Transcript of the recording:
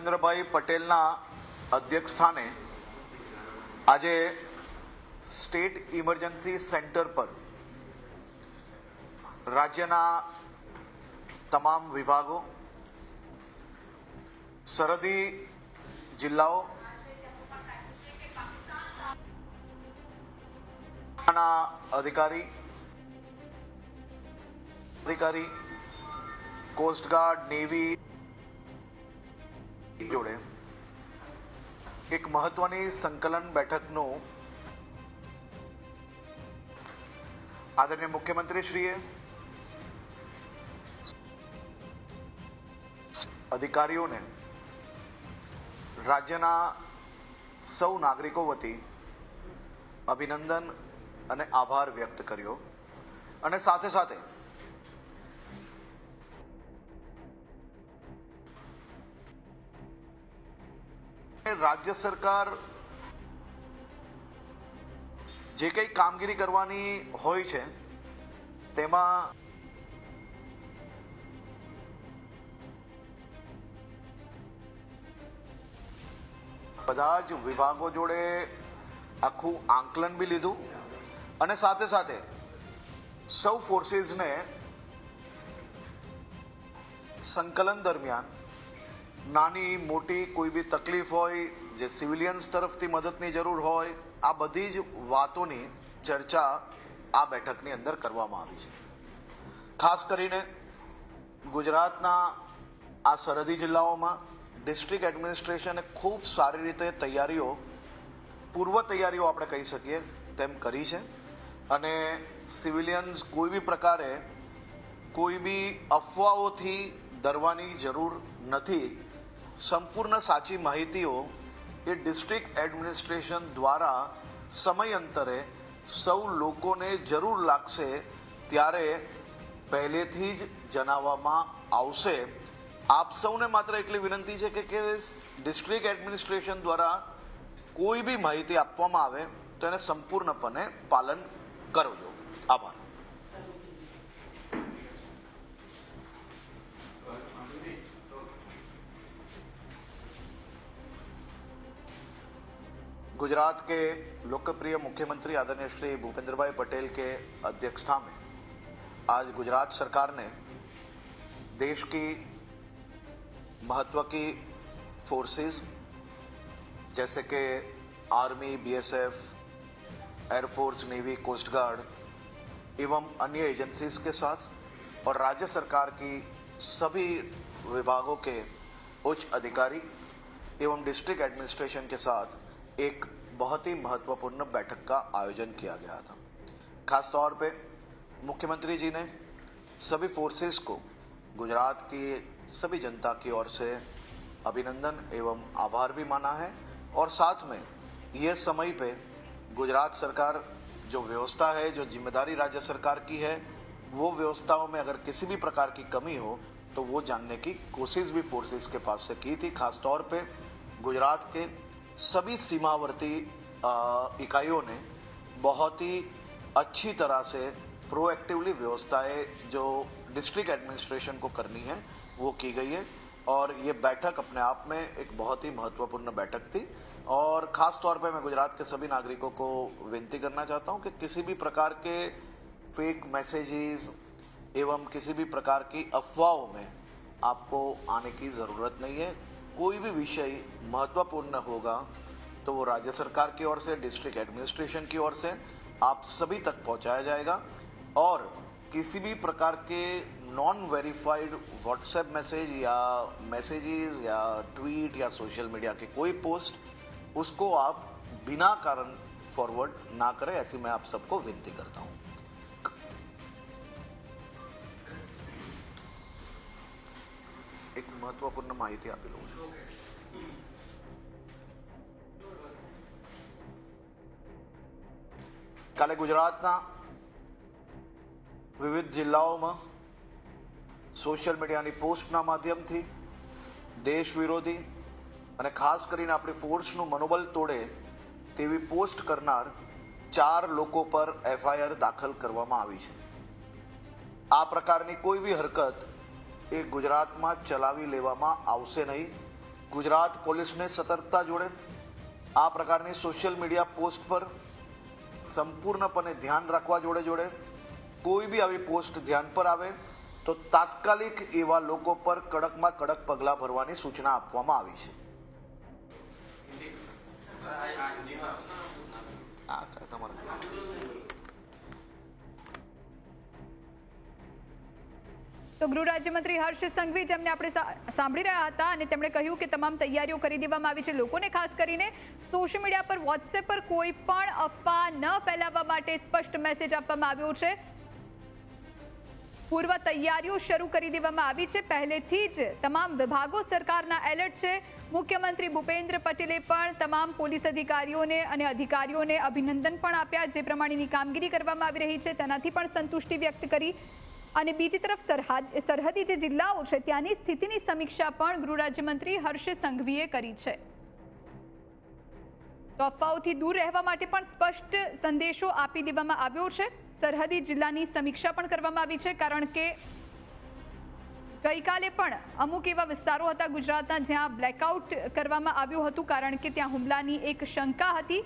ભૂપેન્દ્રભાઈ પટેલના અધ્યક્ષસ્થાને આજે સ્ટેટ ઇમરજન્સી સેન્ટર પર રાજ્યના તમામ વિભાગો, સરહદી જિલ્લાઓ અધિકારી કોસ્ટગાર્ડ, નેવી જોડે એક મહત્વની સંકલન બેઠકનું આદરણીય મુખ્યમંત્રીશ્રીએ અધિકારીઓને રાજ્યના સૌ નાગરિકો વતી અભિનંદન અને આભાર વ્યક્ત કર્યો અને સાથે સાથે રાજ્ય સરકાર જે કંઈ કામગીરી કરવાની હોય છે તેમાં બધા જ વિભાગો જોડે આખું આંકલન બી લીધું અને સાથે સાથે સૌ ફોર્સીસને સંકલન દરમિયાન નાની મોટી કોઈ બી તકલીફ હોય, જે સિવિલિયન્સ તરફથી મદદની જરૂર હોય, આ બધી જ વાતોની ચર્ચા આ બેઠકની અંદર કરવામાં આવી છે. ખાસ કરીને ગુજરાતના આ સરહદી જિલ્લાઓમાં ડિસ્ટ્રિક્ટ એડમિનિસ્ટ્રેશને ખૂબ સારી રીતે પૂર્વ તૈયારીઓ આપણે કહી શકીએ તેમ કરી છે અને સિવિલિયન્સ કોઈ બી પ્રકારે કોઈ બી અફવાઓથી ડરવાની જરૂર નથી. સંપૂર્ણ સાચી માહિતીઓ એ ડિસ્ટ્રિક્ટ એડમિનિસ્ટ્રેશન દ્વારા સમયાંતરે સૌ લોકોને જરૂર લાગશે ત્યારે પહેલેથી જ જણાવવામાં આવશે. આપ સૌને માત્ર એટલી વિનંતી છે કે ડિસ્ટ્રિક્ટ એડમિનિસ્ટ્રેશન દ્વારા કોઈ બી માહિતી આપવામાં આવે તો એને સંપૂર્ણપણે પાલન કરજો. આભાર. गुजरात के लोकप्रिय मुख्यमंत्री आदरणीय श्री भूपेंद्र भाई पटेल के अध्यक्षता में आज गुजरात सरकार ने देश की महत्व की फोर्सेस जैसे कि army, BSF, air force, navy, coast guard एवं अन्य एजेंसीज के साथ और राज्य सरकार की सभी विभागों के उच्च अधिकारी एवं डिस्ट्रिक्ट एडमिनिस्ट्रेशन के साथ एक बहुत ही महत्वपूर्ण बैठक का आयोजन किया गया था. खास तौर पे मुख्यमंत्री जी ने सभी फोर्सेस को गुजरात की सभी जनता की ओर से अभिनंदन एवं आभार भी माना है और साथ में ये समय पे गुजरात सरकार जो व्यवस्था है, जो जिम्मेदारी राज्य सरकार की है, वो व्यवस्थाओं में अगर किसी भी प्रकार की कमी हो तो वो जानने की कोशिश भी फोर्सेस के पास से की थी. खास तौर पे गुजरात के सभी सीमावर्ती इकाइयों ने बहुत ही अच्छी तरह से प्रोएक्टिवली व्यवस्थाएं जो डिस्ट्रिक्ट एडमिनिस्ट्रेशन को करनी है वो की गई है और ये बैठक अपने आप में एक बहुत ही महत्वपूर्ण बैठक थी. और खास तौर पे मैं गुजरात के सभी नागरिकों को विनती करना चाहता हूं कि किसी भी प्रकार के फेक मैसेजेस एवं किसी भी प्रकार की अफवाहों में आपको आने की ज़रूरत नहीं है. कोई भी विषय महत्वपूर्ण होगा तो वो राज्य सरकार की ओर से, डिस्ट्रिक्ट एडमिनिस्ट्रेशन की ओर से आप सभी तक पहुंचाया जाएगा और किसी भी प्रकार के नॉन वेरीफाइड व्हाट्सएप मैसेज या मैसेजेस या ट्वीट या सोशल मीडिया के कोई पोस्ट उसको आप बिना कारण फॉरवर्ड ना करें, ऐसी मैं आप सबको विनती करता हूं. एक महत्वपूर्ण माहिती आपी लઉં છું. કાલે ગુજરાતના વિવિધ જિલ્લાઓમાં સોશિયલ મીડિયાની પોસ્ટના માધ્યમથી દેશ વિરોધી અને ખાસ કરીને આપણી ફોર્સનું મનોબળ તોડે તેવી પોસ્ટ કરનાર 4 લોકો પર એફઆઈઆર દાખલ કરવામાં આવી છે. આ પ્રકારની કોઈ બી હરકત એ ગુજરાતમાં ચલાવી લેવામાં આવશે નહીં ગુજરાત પોલીસને સતર્કતા જોડે આ પ્રકારની સોશિયલ મીડિયા પોસ્ટ પર સંપૂર્ણપણે ધ્યાન રાખવા જોડે કોઈ બી આવી પોસ્ટ ધ્યાન પર આવે તો તાત્કાલિક એવા લોકો પર કડકમાં કડક પગલાં ભરવાની સૂચના આપવામાં આવી છે. તો ગૃહ રાજ્યમંત્રી હર્ષ સંઘવી જેમને આપણે સાંભળી રહ્યા હતા અને તેમણે કહ્યું કે તમામ તૈયારીઓ કરી દેવામાં આવી છે. લોકોને ખાસ કરીને સોશિયલ મીડિયા પર વોટ્સએપ પર કોઈ પણ અફવા ન ફેલાવવા માટે સ્પષ્ટ મેસેજ આપવામાં આવ્યો છે. પૂર્વ તૈયારીઓ શરૂ કરી દેવામાં આવી છે. પહેલેથી જ તમામ વિભાગો સરકારના એલર્ટ છે. મુખ્યમંત્રી ભૂપેન્દ્ર પટેલે પણ તમામ પોલીસ અધિકારીઓને અને અધિકારીઓને અભિનંદન પણ આપ્યા. જે પ્રમાણેની કામગીરી કરવામાં આવી રહી છે તેનાથી પણ સંતુષ્ટિ વ્યક્ત કરી. અને બીજી તરફ સરહદી જે જિલ્લાઓ છે ત્યાંની સ્થિતિની સમીક્ષા પણ ગૃહ રાજ્યમંત્રી હર્ષ સંઘવીએ કરી છે. તો અફવાઓથી દૂર રહેવા માટે પણ સ્પષ્ટ સંદેશો આપી દેવામાં આવ્યો છે. સરહદી જિલ્લાની સમીક્ષા પણ કરવામાં આવી છે, કારણ કે ગઈકાલે પણ અમુક એવા વિસ્તારો હતા ગુજરાતના જ્યાં બ્લેકઆઉટ કરવામાં આવ્યું હતું, કારણ કે ત્યાં હુમલાની એક શંકા હતી.